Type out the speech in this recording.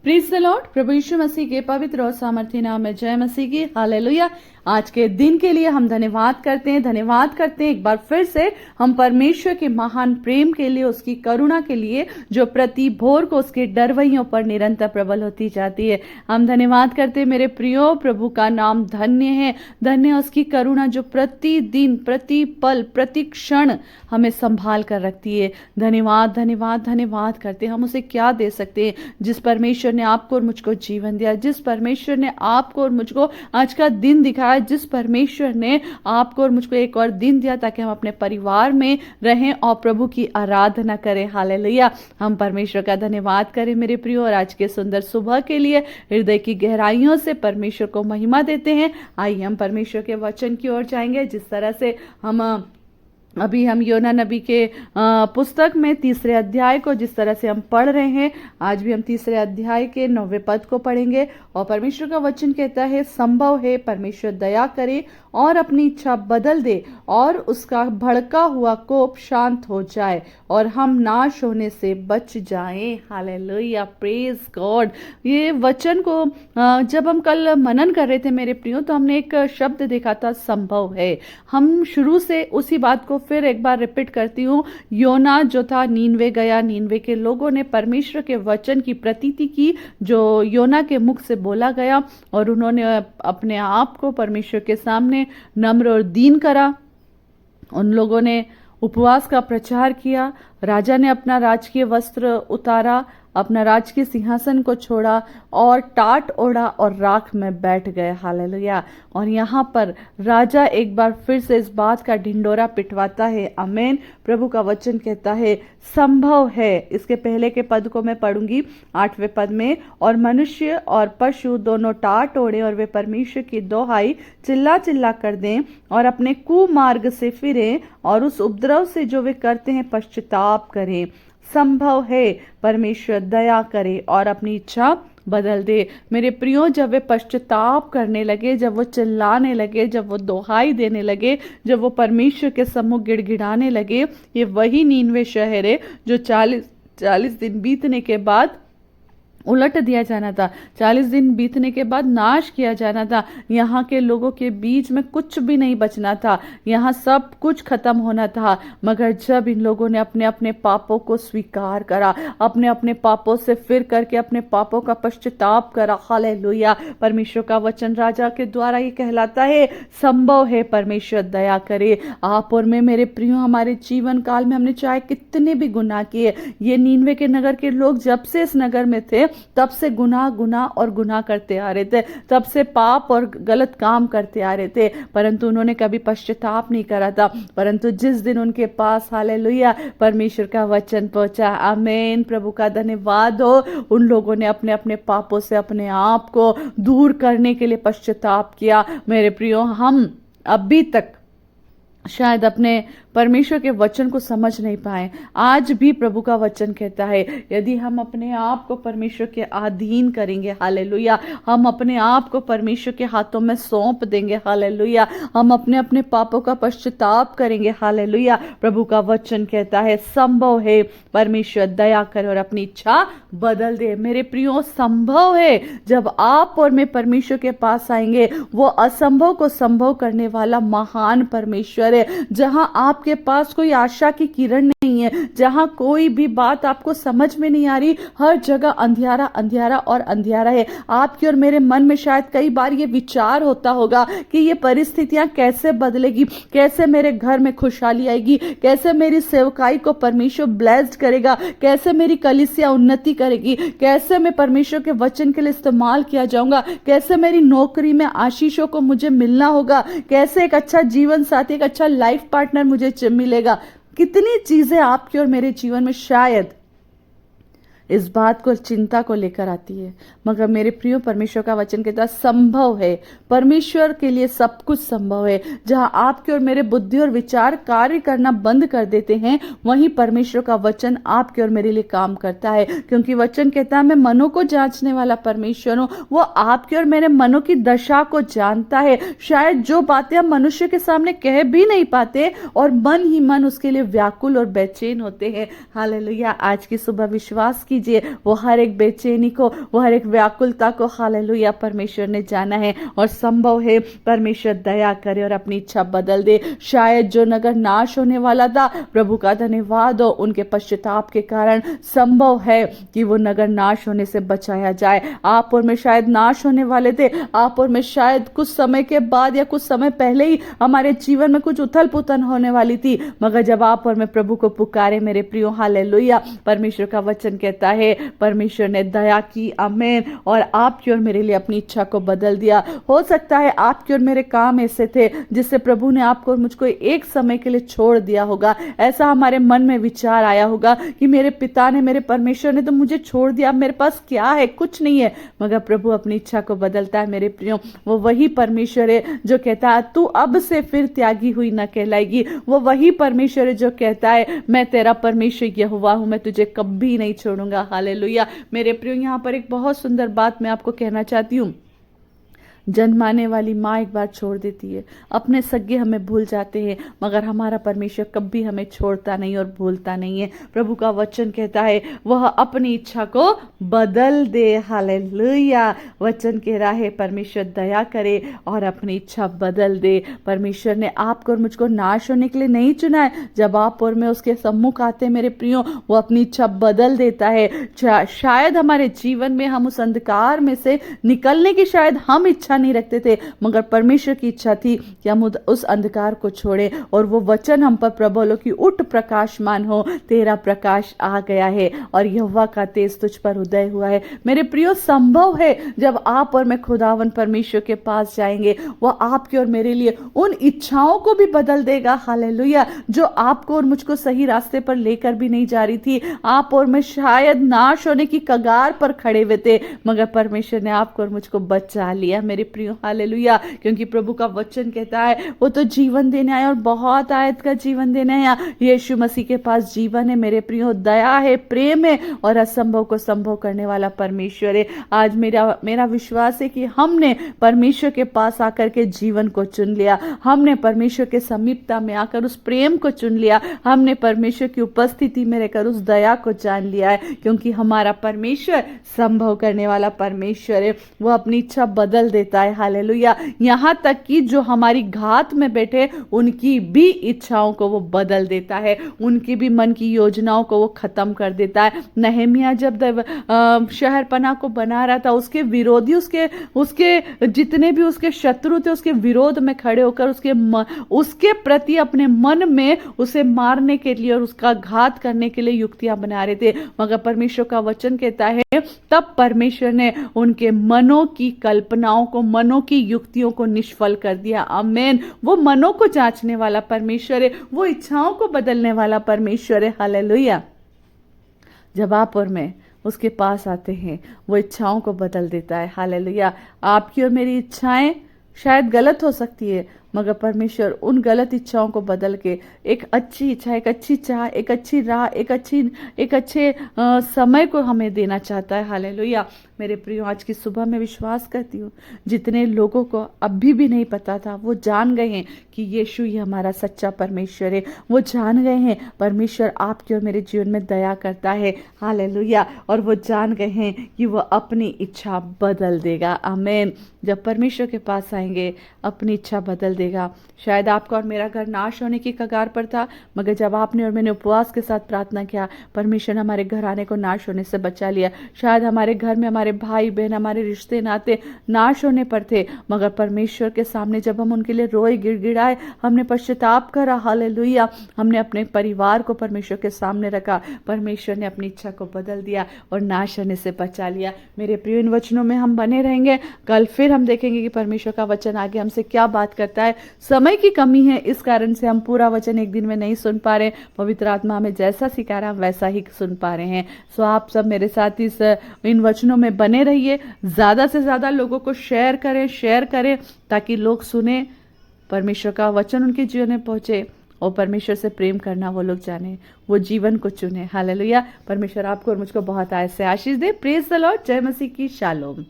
Praise the lord. प्रभु यीशु मसीह के पवित्र और सामर्थ्य नाम में जय मसीह की। हालेलुया। आज के दिन के लिए हम धन्यवाद करते हैं एक बार फिर से हम परमेश्वर के महान प्रेम के लिए, उसकी करुणा के लिए जो प्रति भोर को उसके डरवइयों पर निरंतर प्रबल होती जाती है। हम धन्यवाद करते हैं मेरे प्रियो, प्रभु का नाम धन्य है। धन्य है उसकी करुणा जो प्रतिदिन, प्रति पल, प्रति क्षण हमें संभाल कर रखती है। धन्यवाद धन्यवाद धन्यवाद करते हैं। हम उसे क्या दे सकते हैं जिस परमेश्वर ने आपको और मुझको जीवन दिया, जिस परमेश्वर ने आपको और मुझको आज का दिन दिखाया, जिस परमेश्वर ने आपको और मुझको एक और दिन दिया ताकि हम अपने परिवार में रहें और प्रभु की आराधना करें। हालेलुया। हम परमेश्वर का धन्यवाद करें मेरे प्रियो, और आज के सुंदर सुबह के लिए हृदय की गहराइयों से परमेश्वर को महिमा देते हैं। आइए हम परमेश्वर के वचन की ओर जाएंगे। जिस तरह से हम योना नबी के पुस्तक में 3 अध्याय को जिस तरह से हम पढ़ रहे हैं, आज भी हम 3 अध्याय के 9वें पद को पढ़ेंगे। और परमेश्वर का वचन कहता है, संभव है परमेश्वर दया करे और अपनी इच्छा बदल दे और उसका भड़का हुआ कोप शांत हो जाए और हम नाश होने से बच जाएं। Hallelujah, praise God. ये वचन को जब हम कल मनन कर रहे थे मेरे प्रियो, तो हमने एक शब्द देखा था, संभव है। हम शुरू से उसी बात को फिर एक बार रिपीट करती हूँ। योना जो था नीनवे गया, नीनवे के लोगों ने परमेश्वर के वचन की प्रतीति की जो योना के मुख से बोला गया, और उन्होंने अपने आप को परमेश्वर के सामने नम्र और दीन करा। उन लोगों ने उपवास का प्रचार किया। राजा ने अपना राजकीय वस्त्र उतारा, अपना राजकीय सिंहासन को छोड़ा और टाट ओढ़ा और राख में बैठ गए। हालेलुया। और यहाँ पर राजा एक बार फिर से इस बात का ढिंडोरा पिटवाता है। आमीन। प्रभु का वचन कहता है, संभव है। इसके पहले के पद को मैं पढ़ूंगी, 8वें पद में, और मनुष्य और पशु दोनों टाट ओढ़े और वे परमेश्वर की दोहाई चिल्ला चिल्ला कर दें और अपने कुमार्ग से फिरें और उस उपद्रव से जो वे करते हैं पश्चाताप करें। संभव है परमेश्वर दया करे और अपनी इच्छा बदल दे। मेरे प्रियो, जब वे पश्चाताप करने लगे, जब वो चिल्लाने लगे, जब वो दोहाई देने लगे, जब वो परमेश्वर के सम्मुख गिड़गिड़ाने लगे, ये वही नीनवे शहर है जो 40 दिन बीतने के बाद उलट दिया जाना था। 40 दिन बीतने के बाद नाश किया जाना था। यहाँ के लोगों के बीच में कुछ भी नहीं बचना था। यहाँ सब कुछ खत्म होना था। मगर जब इन लोगों ने अपने अपने पापों को स्वीकार करा, अपने अपने पापों से फिर करके अपने पापों का पश्चाताप करा। हालेलुया। परमेश्वर का वचन राजा के द्वारा ये कहलाता है, संभव है परमेश्वर दया करे। आप और मैं मेरे प्रियो, हमारे जीवन काल में हमने चाहे कितने भी गुनाह किए, ये नीनवे के नगर के लोग जब से इस नगर में थे तब से गुनाह और गुनाह करते आ रहे थे, तब से पाप और गलत काम करते आ रहे थे, परंतु उन्होंने कभी पश्चाताप नहीं करा था। परंतु जिस दिन उनके पास, हालेलुया, परमेश्वर का वचन पहुंचा, आमीन, प्रभु का धन्यवाद हो, उन लोगों ने अपने अपने पापों से अपने आप को दूर करने के लिए पश्चाताप किया। मेरे प्रियो, हम अभी तक शायद अपने परमेश्वर के वचन को समझ नहीं पाए। आज भी प्रभु का वचन कहता है, यदि हम अपने आप को परमेश्वर के अधीन करेंगे, हालेलुया, हम अपने आप को परमेश्वर के हाथों में सौंप देंगे, हालेलुया, हम अपने अपने पापों का पश्चाताप करेंगे, हालेलुया, प्रभु का वचन कहता है, संभव है परमेश्वर दया करे और अपनी इच्छा बदल दे। मेरे प्रियो, संभव है जब आप और मैं परमेश्वर के पास आएंगे। वो असंभव को संभव करने वाला महान परमेश्वर है। जहां आपके पास कोई आशा की किरण नहीं है, जहां कोई भी बात आपको समझ में नहीं आ रही, हर जगह अंधियारा अंधियारा और अंधियारा है। आपके और मेरे मन में शायद कई बार ये विचार होता होगा कि ये परिस्थितियां कैसे बदलेगी, कैसे मेरे घर में खुशहाली आएगी, कैसे मेरी सेवकाई को परमेश्वर ब्लेस्ड करेगा, कैसे मेरी कलीसिया उन्नति करेगी, कैसे मैं परमेश्वर के वचन के लिए इस्तेमाल किया जाऊंगा, कैसे मेरी नौकरी में आशीषों को मुझे मिलना होगा, कैसे एक अच्छा जीवन साथी, एक अच्छा लाइफ पार्टनर मुझे मिलेगा। कितनी चीजें आपके और मेरे जीवन में शायद इस बात को, चिंता को लेकर आती है। मगर मेरे प्रियो, परमेश्वर का वचन कहता है, संभव है। परमेश्वर के लिए सब कुछ संभव है। जहां आपके और मेरे बुद्धि और विचार कार्य करना बंद कर देते हैं, वहीं परमेश्वर का वचन आपके और मेरे लिए काम करता है। क्योंकि वचन कहता है, मैं मनों को जांचने वाला परमेश्वर हूं। वो आपके और मेरे मनों की दशा को जानता है। शायद जो बातें हम मनुष्य के सामने कह भी नहीं पाते, और मन ही मन उसके लिए व्याकुल और बेचैन होते हैं। हालेलुया। आज की सुबह विश्वास कीजिए। वो हर एक बेचैनी को, वो हर एक व्याकुलता को हालेलुया परमेश्वर ने जाना है और संभव है परमेश्वर दया करे और अपनी इच्छा बदल दे। शायद जो नगर नाश होने वाला था, प्रभु का धन्यवाद हो, उनके पश्चाताप के कारण संभव है कि वो नगर नाश होने से बचाया जाए। आप और मैं शायद नाश होने वाले थे, आप और मैं शायद कुछ समय के बाद या कुछ समय पहले ही हमारे जीवन में कुछ उथल पुथल होने वाली थी, मगर जब आप और मैं प्रभु को पुकारे मेरे प्रियो हालेलुया, परमेश्वर का वचन कहता है परमेश्वर ने दया की, आमीन, और आपकी और मेरे लिए अपनी इच्छा को बदल दिया। हो सकता है आपके और मेरे काम ऐसे थे जिससे प्रभु ने आपको और मुझको एक समय के लिए छोड़ दिया होगा। ऐसा हमारे मन में विचार आया होगा कि मेरे पिता ने, मेरे परमेश्वर ने तो मुझे छोड़ दिया, मेरे पास क्या है, कुछ नहीं है। मगर प्रभु अपनी इच्छा को बदलता है मेरे प्रियो। वो वही परमेश्वर है जो कहता है तू अब से फिर त्यागी हुई न कहलाएगी। वो वही परमेश्वर है जो कहता है मैं तेरा परमेश्वर यहोवा हूं, मैं तुझे कभी नहीं छोड़ूंगा। हालेलुया मेरे प्रियो, यहाँ पर एक बहुत सुंदर बात मैं आपको कहना चाहती हूँ। जन्माने वाली माँ एक बार छोड़ देती है, अपने सगे हमें भूल जाते हैं, मगर हमारा परमेश्वर कभी हमें छोड़ता नहीं और भूलता नहीं है। प्रभु का वचन कहता है वह अपनी इच्छा को बदल दे। हालेलुया, वचन कह रहा है परमेश्वर दया करे और अपनी इच्छा बदल दे। परमेश्वर ने आपको और मुझको नाश होने के लिए नहीं चुना है। जब आप और मैं उसके सम्मुख आते हैं मेरे प्रियो, वो अपनी इच्छा बदल देता है। शायद हमारे जीवन में हम उस अंधकार में से निकलने की शायद हम इच्छा नहीं रखते थे, मगर परमेश्वर की इच्छा थी कि हम उस अंधकार को छोड़े और वो वचन हम पर प्रबल कि उठ प्रकाशमान हो, तेरा प्रकाश आ गया है और यहोवा का तेज तुझ पर उदय हुआ है। मेरे प्रियो, संभव है जब आप और मैं खुदावन परमेश्वर के पास जाएंगे, वो आपके और मेरे लिए उन इच्छाओं को भी बदल देगा। हालेलुया, जो आपको और मुझको सही रास्ते पर लेकर भी नहीं जा रही थी। आप और मैं शायद नाश होने की कगार पर खड़े हुए थे, मगर परमेश्वर ने आपको और मुझको बचा लिया मेरे प्रियो। हालेलुया, क्योंकि प्रभु का वचन कहता है वो तो जीवन देने आया और बहुत आयत का जीवन देने आया। यीशु मसीह के पास जीवन है मेरे प्रियो, दया है, प्रेम है और असंभव को संभव करने वाला परमेश्वर है। आज मेरा विश्वास है कि हमने परमेश्वर के पास आकर के जीवन को चुन लिया, हमने परमेश्वर के समीपता में आकर उस प्रेम को चुन लिया, हमने परमेश्वर की उपस्थिति में रहकर उस दया को जान लिया है, क्योंकि हमारा परमेश्वर संभव करने वाला परमेश्वर है। वो अपनी इच्छा बदल देता है। हालेलुया, यहाँ तक कि जो हमारी घात में बैठे उनकी भी इच्छाओं को वो बदल देता है, उनकी भी मन की योजनाओं को वो खत्म कर देता है। नहम्याह जब शहर पनाह को बना रहा था, उसके विरोधी, उसके जितने भी उसके शत्रु थे, उसके विरोध में खड़े होकर उसके प्रति अपने मन में उसे मारने के लिए और उसका घात करने के लिए युक्तियां बना रहे थे। मगर परमेश्वर का वचन कहता है तब परमेश्वर ने उनके मनों की कल्पनाओं को, मनों की युक्तियों को निष्फल कर दिया। आमीन, वो मनों को जांचने वाला परमेश्वर है, वो इच्छाओं को बदलने वाला परमेश्वर है। हालेलुया, जब आप और मैं उसके पास आते हैं वो इच्छाओं को बदल देता है। हालेलुया, आपकी और मेरी इच्छाएं शायद गलत हो सकती है, मगर परमेश्वर उन गलत इच्छाओं को बदल के एक अच्छी इच्छा, एक अच्छी चाह, एक अच्छी राह, एक अच्छे समय को हमें देना चाहता है। हालेलुया मेरे प्रियो, आज की सुबह मैं विश्वास करती हूँ जितने लोगों को अभी भी नहीं पता था वो जान गए हैं कि यीशु ही हमारा सच्चा परमेश्वर है। वो जान गए हैं परमेश्वर आपके और मेरे जीवन में दया करता है। हालेलुया, और वो जान गए हैं कि वो अपनी इच्छा बदल देगा। आमीन, जब परमेश्वर के पास आएंगे अपनी इच्छा बदल देगा। शायद आपका और मेरा घर नाश होने की कगार पर था, मगर जब आपने और मैंने उपवास के साथ प्रार्थना किया, परमेश्वर ने हमारे घराने को नाश होने से बचा लिया। शायद हमारे घर में हमारे भाई बहन, हमारे रिश्ते नाते नाश होने पर थे, मगर परमेश्वर के सामने जब हम उनके लिए रोए, गिड़गिड़ाए, हमने पश्चाताप करा, हालेलुया, हमने अपने परिवार को परमेश्वर के सामने रखा, परमेश्वर ने अपनी इच्छा को बदल दिया और नाश होने से बचा लिया। मेरे प्रिय, इन वचनों में हम बने रहेंगे। कल फिर हम देखेंगे कि परमेश्वर का वचन आगे हमसे क्या बात करता है। समय की कमी है, इस कारण से हम पूरा वचन एक दिन में नहीं सुन पा रहे। पवित्र आत्मा हमें जैसा सिखा रहा है वैसा ही सुन पा रहे हैं। सो आप सब मेरे साथ इन वचनों में बने रहिए, ज्यादा से ज्यादा लोगों को शेयर करें ताकि लोग सुने, परमेश्वर का वचन उनके जीवन में पहुंचे और परमेश्वर से प्रेम करना वो लोग जाने, वो जीवन को चुने। हालेलुया, परमेश्वर आपको और मुझको बहुत आयत से आशीष दे। प्रेज द लॉर्ड, जय मसीह की, शालोम।